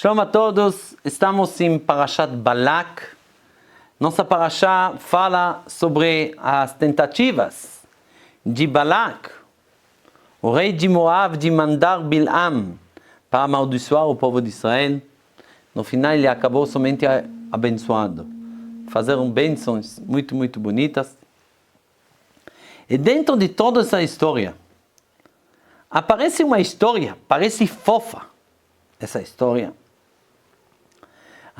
Shalom a todos, estamos em Parashat Balak. Nossa Parashá fala sobre as tentativas de Balak, o rei de Moab, de mandar Bilam para amaldiçoar o povo de Israel. No final ele acabou somente abençoando. Fizeram bênçãos muito bonitas. E dentro de toda essa história, aparece uma história, parece fofa, essa história.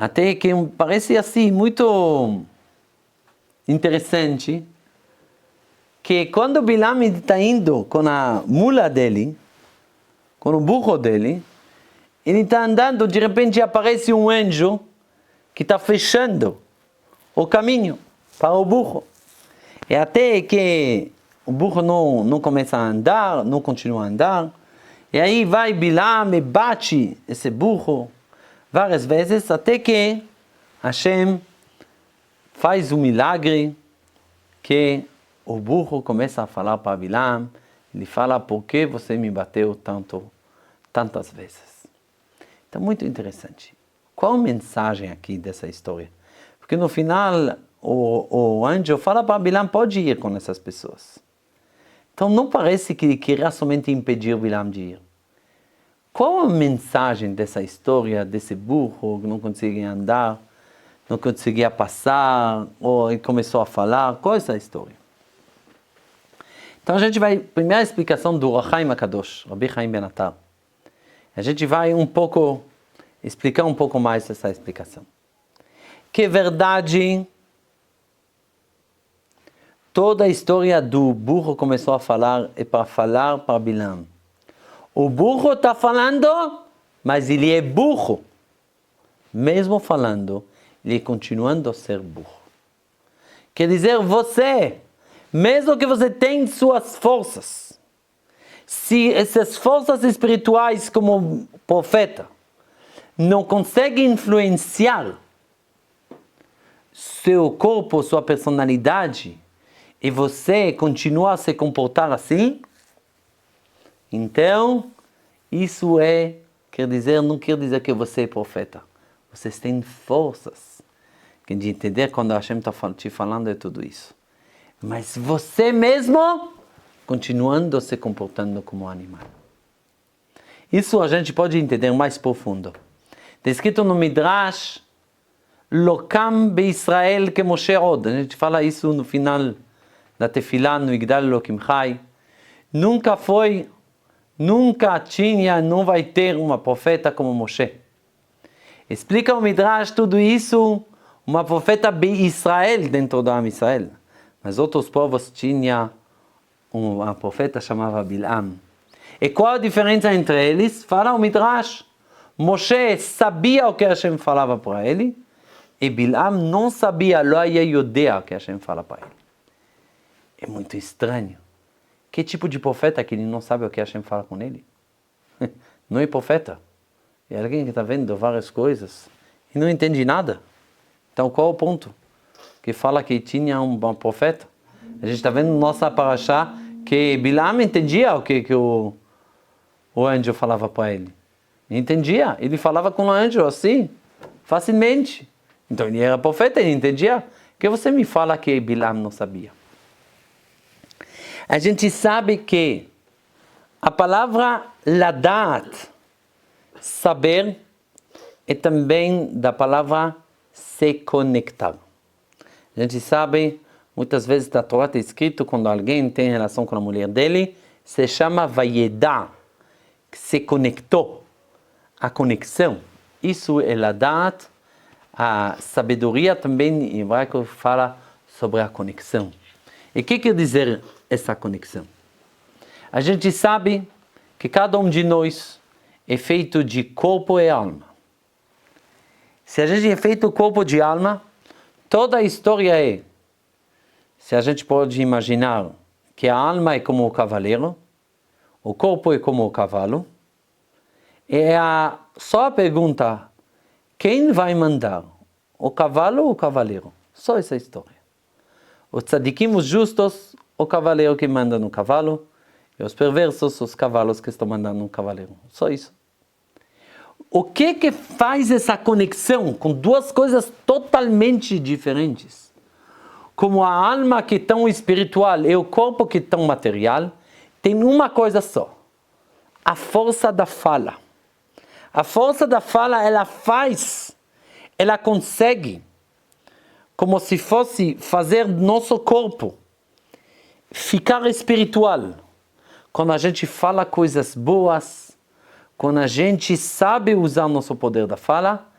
Até que parece assim, muito interessante, que quando Bilam está indo com a mula dele, com o burro dele, ele está andando, de repente aparece um anjo que está fechando o caminho para o burro. E até que o burro não começa a andar, não continua a andar, e aí vai Bilam e bate esse burro várias vezes, até que Hashem faz um milagre, que o burro começa a falar para Bilam, ele fala, por que você me bateu tantas vezes? Então, muito interessante. Qual a mensagem aqui dessa história? Porque no final, o anjo fala para Bilam, pode ir com essas pessoas. Então, não parece que ele queria somente impedir Bilam de ir. Qual a mensagem dessa história, desse burro que não conseguia andar, não conseguia passar, ou ele começou a falar? Qual é essa história? Então a gente vai, primeira explicação do Ohr HaChaim HaKadosh, Rabbi Chaim Ben Attar. A gente vai explicar um pouco mais essa explicação. Que verdade, toda a história do burro começou a falar, é para falar para Bilam. O burro está falando, mas ele é burro. Mesmo falando, ele continuando a ser burro. Quer dizer, você, mesmo que você tenha suas forças, se essas forças espirituais como profeta não conseguem influenciar seu corpo, sua personalidade, e você continua a se comportar assim, então, isso não quer dizer que você é profeta. Vocês têm forças de entender quando Hashem está te falando de tudo isso. Mas você mesmo, continuando se comportando como um animal. Isso a gente pode entender mais profundo. Está escrito no Midrash, Lokam Israel que Moshe Od. A gente fala isso no final da Tefilá, no Igdal Elokim Chai. Nunca tinha, não vai ter uma profeta como Moshe. Explica o Midrash tudo isso, uma profeta bem Israel dentro do Am Israel. Mas outros povos tinham uma profeta chamada Bilam. E qual a diferença entre eles? Fala o Midrash. Moshe sabia o que Hashem falava para ele, e Bilam não sabia, não havia yodea o que Hashem fala para ele. É muito estranho. Que tipo de profeta que ele não sabe o que Hashem fala com ele? Não é profeta. É alguém que está vendo várias coisas e não entende nada. Então qual é o ponto? Que fala que tinha um bom profeta. A gente está vendo nossa parashá que Bilam entendia o que o anjo falava para ele. Entendia. Ele falava com o anjo assim, facilmente. Então ele era profeta, ele entendia. Que você me fala que Bilam não sabia? A gente sabe que a palavra ladat, saber, é também da palavra se conectar. A gente sabe, muitas vezes na Torá está escrito, quando alguém tem relação com a mulher dele, se chama vayedá, que se conectou, a conexão. Isso é ladat, a sabedoria também em hebraico fala sobre a conexão. E o que quer dizer essa conexão? A gente sabe que cada um de nós é feito de corpo e alma. Se a gente é feito corpo de alma, toda a história se a gente pode imaginar que a alma é como o cavaleiro, o corpo é como o cavalo, só a pergunta, quem vai mandar? O cavalo ou o cavaleiro? Só essa história. Os tzadikim, os justos, o cavaleiro que manda no cavalo, e os perversos, os cavalos que estão mandando no cavaleiro. Só isso. o que faz essa conexão com duas coisas totalmente diferentes? Como a alma que é tão espiritual e o corpo que é tão material, tem uma coisa só: a força da fala. A força da fala, ela consegue, como se fosse fazer nosso corpo ficar espiritual. Quando a gente fala coisas boas, quando a gente sabe usar nosso poder da fala,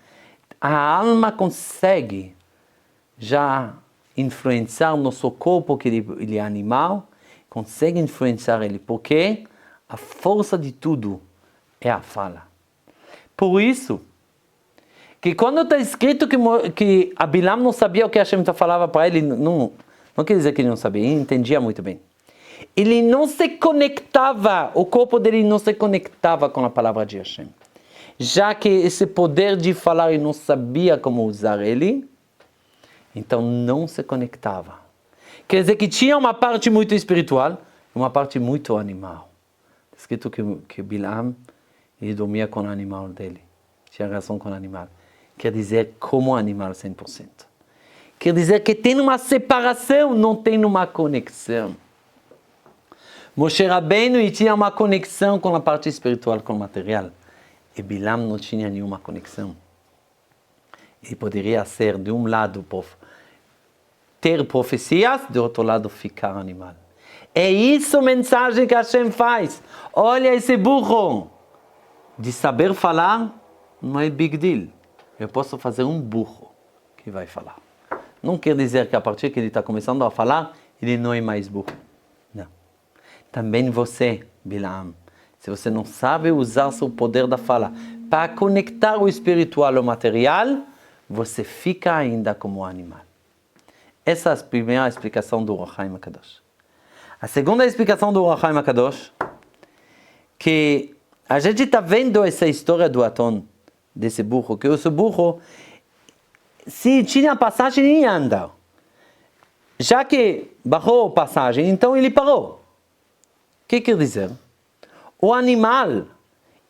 a alma consegue já influenciar nosso corpo, que ele é animal, consegue influenciar ele, porque a força de tudo é a fala. Por isso, que quando está escrito que Bilam não sabia o que Hashem falava para ele, não quer dizer que ele não sabia, ele entendia muito bem. Ele não se conectava, o corpo dele não se conectava com a palavra de Hashem. Já que esse poder de falar ele não sabia como usar ele, então não se conectava. Quer dizer que tinha uma parte muito espiritual e uma parte muito animal. Está escrito que Bilam, ele dormia com o animal dele, tinha relação com o animal. Quer dizer, como animal 100%. Quer dizer que tem uma separação, não tem uma conexão. Moshe Rabbeinu tinha uma conexão com a parte espiritual, com o material. E Bilam não tinha nenhuma conexão. Ele poderia ser, de um lado, ter profecias, do outro lado, ficar animal. É isso a mensagem que Hashem faz. Olha esse burro. De saber falar, não é big deal. Eu posso fazer um burro que vai falar. Não quer dizer que a partir que ele está começando a falar, ele não é mais burro. Não. Também você, Bilam, se você não sabe usar seu poder da fala para conectar o espiritual ao material, você fica ainda como animal. Essa é a primeira explicação do Ohr HaChaim HaKadosh. A segunda explicação do Ohr HaChaim HaKadosh, que a gente está vendo essa história do Aton, desse burro, que esse burro, se tinha passagem, ele anda. Já que barrou a passagem, então ele parou. O que quer dizer? O animal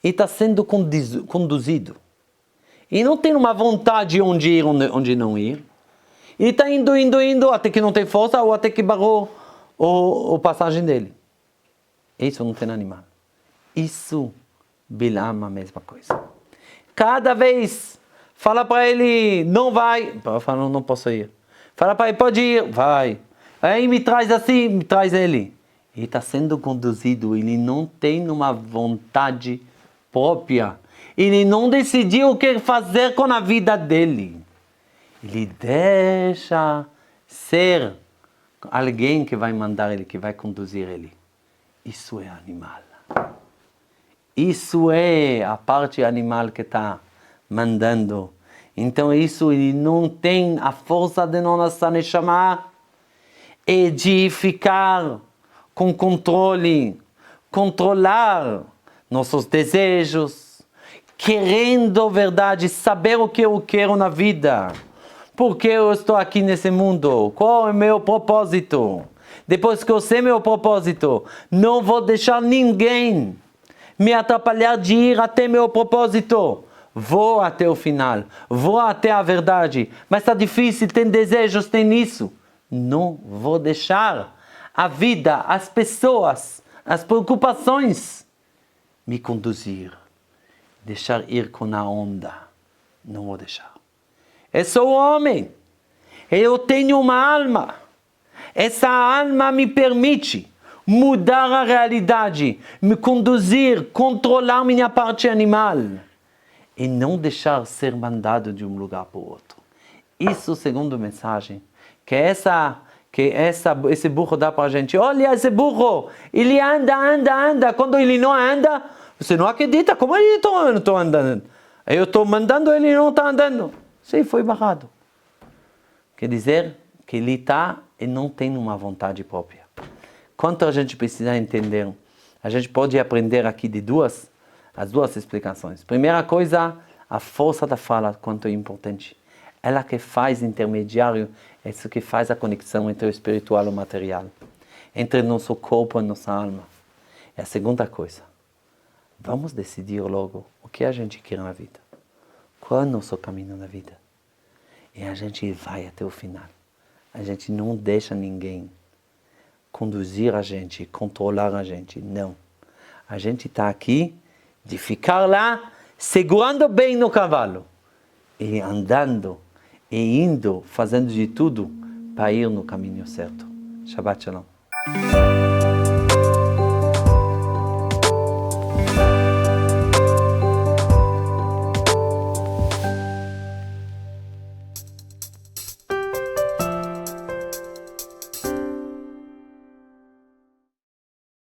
está sendo conduzido. E não tem uma vontade onde ir, onde não ir. Ele está indo, até que não tem força ou até que barrou a passagem dele. Isso não tem animal. Isso, Bilam, a mesma coisa. Cada vez fala para ele, não vai. Fala, não posso ir. Fala para ele, pode ir, vai. Aí me traz assim, me traz ele. Ele está sendo conduzido, ele não tem uma vontade própria. Ele não decidiu o que fazer com a vida dele. Ele deixa ser alguém que vai mandar ele, que vai conduzir ele. Isso é animal. Isso é a parte animal que está mandando. Então isso ele não tem a força de nossa neshama e de ficar com controle, controlar nossos desejos, querendo verdade, saber o que eu quero na vida. Por que eu estou aqui nesse mundo? Qual é o meu propósito? Depois que eu sei meu propósito, não vou deixar ninguém me atrapalhar de ir até meu propósito. Vou até o final, vou até a verdade. Mas está difícil, tem desejos, tem isso. Não vou deixar a vida, as pessoas, as preocupações me conduzir. Deixar ir com a onda. Não vou deixar. Eu sou homem. Eu tenho uma alma. Essa alma me permite mudar a realidade, me conduzir, controlar minha parte animal e não deixar ser mandado de um lugar para o outro. Isso, segundo a mensagem, esse burro dá para a gente. Olha esse burro, ele anda. Quando ele não anda, você não acredita. Como ele não está andando? Eu estou mandando, ele não está andando. Sim, foi barrado. Quer dizer que ele está e não tem uma vontade própria. Quanto a gente precisa entender, a gente pode aprender aqui as duas explicações. Primeira coisa, a força da fala, quanto é importante. Ela que faz intermediário, é isso que faz a conexão entre o espiritual e o material. Entre nosso corpo e nossa alma. E a segunda coisa, Vamos decidir logo o que a gente quer na vida. Qual é o nosso caminho na vida? E a gente vai até o final. A gente não deixa ninguém conduzir a gente, controlar a gente. Não. A gente está aqui de ficar lá, segurando bem no cavalo. E andando, e indo, fazendo de tudo para ir no caminho certo. Shabbat Shalom.